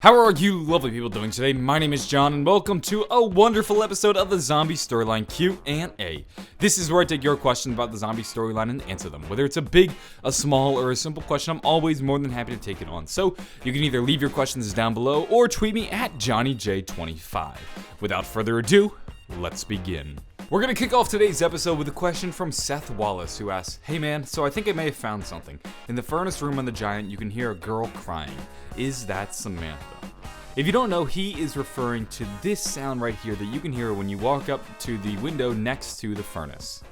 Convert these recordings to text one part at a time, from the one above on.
How are you lovely people doing today? My name is John and welcome to a wonderful episode of the Zombie Storyline Q&A. This is where I take your questions about the zombie storyline and answer them. Whether it's a big, a small, or a simple question, I'm always more than happy to take it on. So you can either leave your questions down below or tweet me at JohnnyJ25. Without further ado, let's begin. We're gonna kick off today's episode with a question from Seth Wallace, who asks, "Hey man, so I think I may have found something. In the furnace room on the Giant, you can hear a girl crying. Is that Samantha?" If you don't know, he is referring to this sound right here that you can hear when you walk up to the window next to the furnace.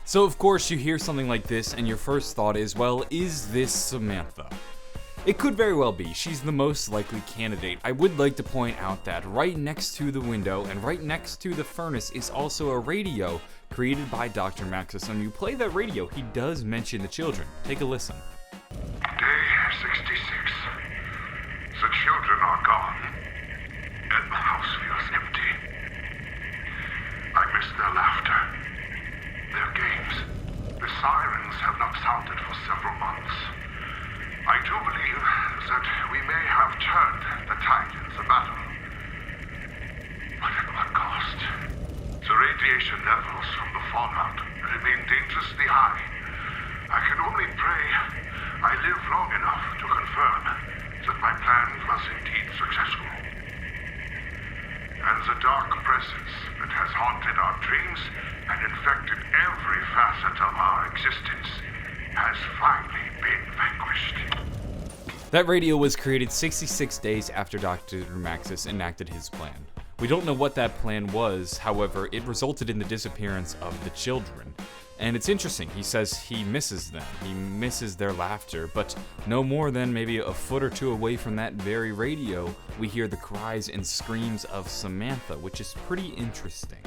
So of course you hear something like this and your first thought is, well, is this Samantha? It could very well be. She's the most likely candidate. I would like to point out that right next to the window and right next to the furnace is also a radio created by Dr. Maxis. And when you play that radio, he does mention the children. Take a listen. Day 66. The children are gone, and the house feels empty. I miss their laughter, their games. The sirens have not sounded for several months. I do believe that we may have turned the tide in the battle. But at what cost? The radiation levels from the fallout remain dangerously high. I can only pray I live long enough to confirm that my plan was indeed successful. And the dark presence that has haunted our dreams and infected every facet of our existence has finally been vanquished. That radio was created 66 days after Dr. Maxis enacted his plan. We don't know what that plan was, however, it resulted in the disappearance of the children. And it's interesting, he says he misses them, he misses their laughter, but no more than maybe a foot or two away from that very radio, we hear the cries and screams of Samantha, which is pretty interesting.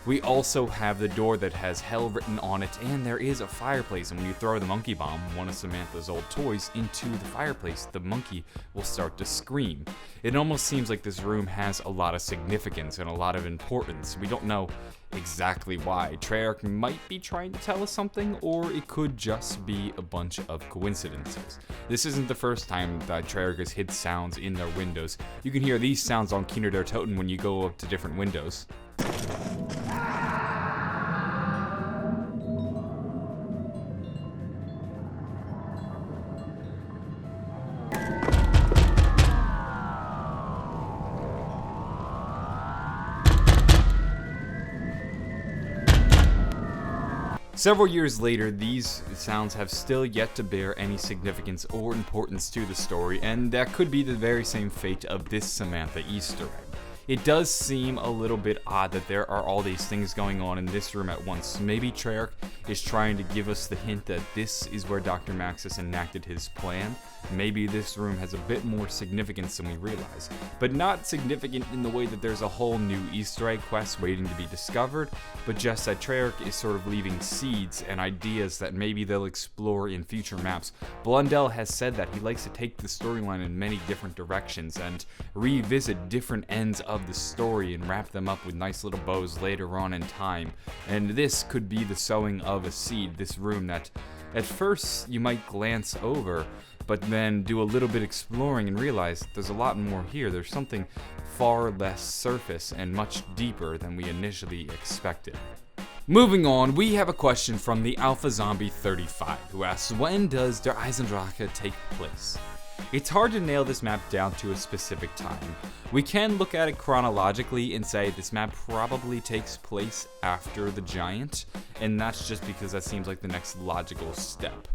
We also have the door that has hell written on it, and there is a fireplace, and when you throw the monkey bomb, one of Samantha's old toys, into the fireplace, the monkey will start to scream. It almost seems like this room has a lot of significance and a lot of importance. We don't know exactly why. Treyarch might be trying to tell us something, or it could just be a bunch of coincidences. This isn't the first time that Treyarch has hid sounds in their windows. You can hear these sounds on Kino der Toten when you go up to different windows. Several years later, these sounds have still yet to bear any significance or importance to the story, and that could be the very same fate of this Samantha Easter egg. It does seem a little bit odd that there are all these things going on in this room at once. Maybe Treyarch is trying to give us the hint that this is where Dr. Maxis enacted his plan. Maybe this room has a bit more significance than we realize, but not significant in the way that there's a whole new Easter egg quest waiting to be discovered, but just that Treyarch is sort of leaving seeds and ideas that maybe they'll explore in future maps. Blundell has said that he likes to take the storyline in many different directions and revisit different ends of the story and wrap them up with nice little bows later on in time, and this could be the sowing of a seed, this room that at first you might glance over, but then do a little bit exploring and realize there's a lot more here. There's something far less surface and much deeper than we initially expected. Moving on, we have a question from the Alpha Zombie 35, who asks, when does Der Eisendrache take place? It's hard to nail this map down to a specific time. We can look at it chronologically and say this map probably takes place after the Giant, and that's just because that seems like the next logical step.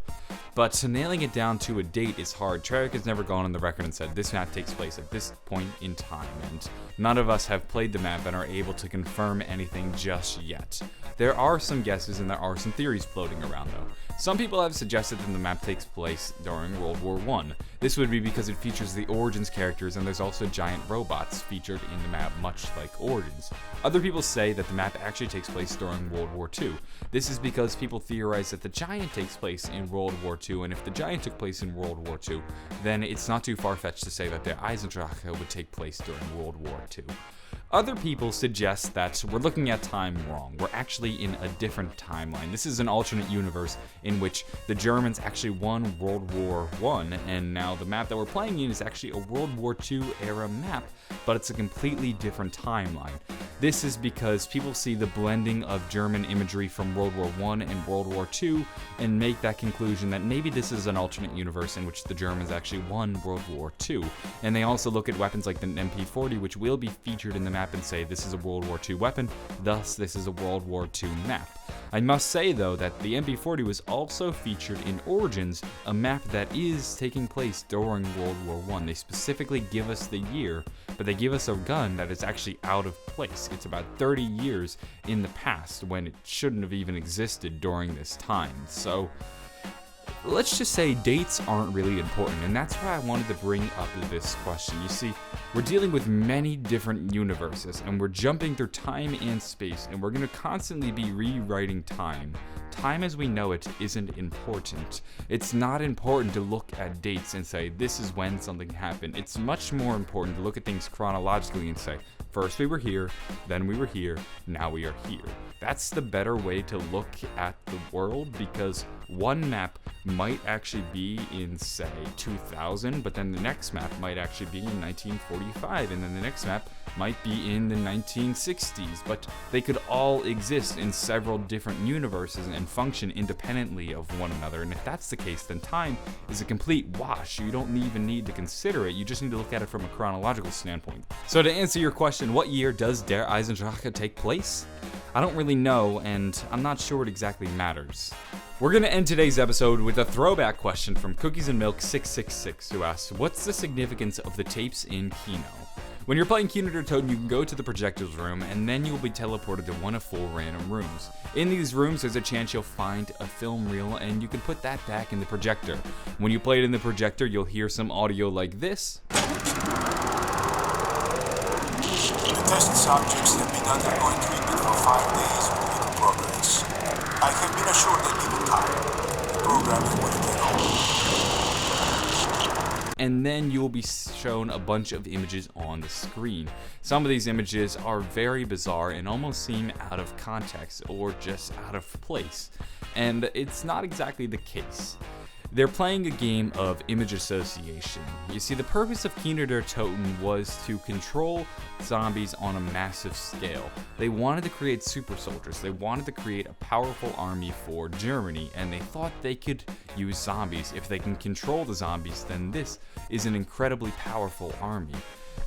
But nailing it down to a date is hard. Treyarch has never gone on the record and said this map takes place at this point in time, and none of us have played the map and are able to confirm anything just yet. There are some guesses and there are some theories floating around though. Some people have suggested that the map takes place during World War I. This would be because it features the Origins characters and there's also giant robots featured in the map, much like Origins. Other people say that the map actually takes place during World War II. This is because people theorize that the Giant takes place in World War II, and if the Giant took place in World War II, then it's not too far-fetched to say that the Eisendrache would take place during World War II. Other people suggest that we're looking at time wrong. We're actually in a different timeline. This is an alternate universe in which the Germans actually won World War I, and now the map that we're playing in is actually a World War II era map, but it's a completely different timeline. This is because people see the blending of German imagery from World War I and World War II and make that conclusion that maybe this is an alternate universe in which the Germans actually won World War II. And they also look at weapons like the MP40, which will be featured in the map, and say this is a World War II weapon, thus this is a World War II map. I must say though that the MP40 was also featured in Origins, a map that is taking place during World War I. They specifically give us the year, but they give us a gun that is actually out of place. It's about 30 years in the past when it shouldn't have even existed during this time. So let's just say dates aren't really important, and that's why I wanted to bring up this question. You see, we're dealing with many different universes, and we're jumping through time and space, and we're going to constantly be rewriting time. Time as we know it isn't important. It's not important to look at dates and say, this is when something happened. It's much more important to look at things chronologically and say, first we were here, then we were here, now we are here. That's the better way to look at the world, because one map might actually be in, say, 2000, but then the next map might actually be in 1945, and then the next map might be in the 1960s, but they could all exist in several different universes and function independently of one another. And if that's the case, then time is a complete wash. You don't even need to consider it, you just need to look at it from a chronological standpoint. So to answer your question, what year does Der Eisendrache take place? I don't really know, and I'm not sure it exactly matters. We're going to end today's episode with a throwback question from Cookies and Milk 666, who asks, what's the significance of the tapes in Kino? When you're playing Kino der Toten, you can go to the projectors room, and then you will be teleported to one of 4 random rooms. In these rooms, there's a chance you'll find a film reel, and you can put that back in the projector. When you play it in the projector, you'll hear some audio like this. Test subjects have been undergoing treatment for 5 days with little progress. I have been assured that given time, the program is going to take over. And then you'll be shown a bunch of images on the screen. Some of these images are very bizarre and almost seem out of context or just out of place. And it's not exactly the case. They're playing a game of image association. You see, the purpose of Kino der Toten was to control zombies on a massive scale. They wanted to create super soldiers. They wanted to create a powerful army for Germany, and they thought they could use zombies. If they can control the zombies, then this is an incredibly powerful army.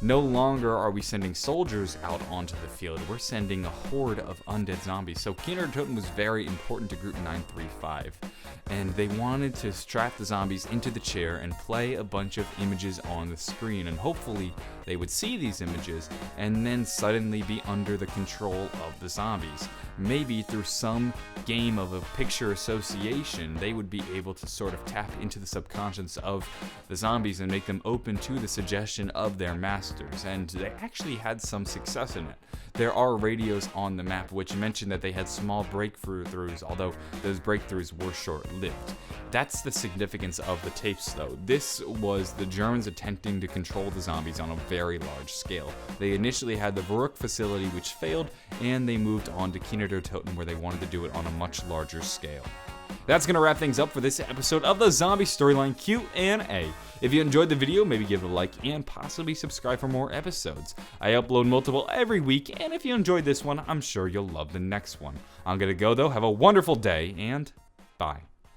No longer are we sending soldiers out onto the field, we're sending a horde of undead zombies. So Kino der Toten was very important to Group 935, and they wanted to strap the zombies into the chair and play a bunch of images on the screen, and hopefully they would see these images and then suddenly be under the control of the zombies. Maybe through some game of a picture association, they would be able to sort of tap into the subconscious of the zombies and make them open to the suggestion of their masters, and they actually had some success in it. There are radios on the map which mention that they had small breakthroughs, although those breakthroughs were short-lived. That's the significance of the tapes though. This was the Germans attempting to control the zombies on a very large scale. They initially had the Verrückt facility which failed, and they moved on to Kino der Toten where they wanted to do it on a much larger scale. That's going to wrap things up for this episode of the Zombie Storyline Q&A. If you enjoyed the video, maybe give it a like and possibly subscribe for more episodes. I upload multiple every week, and if you enjoyed this one, I'm sure you'll love the next one. I'm going to go though, have a wonderful day, and bye.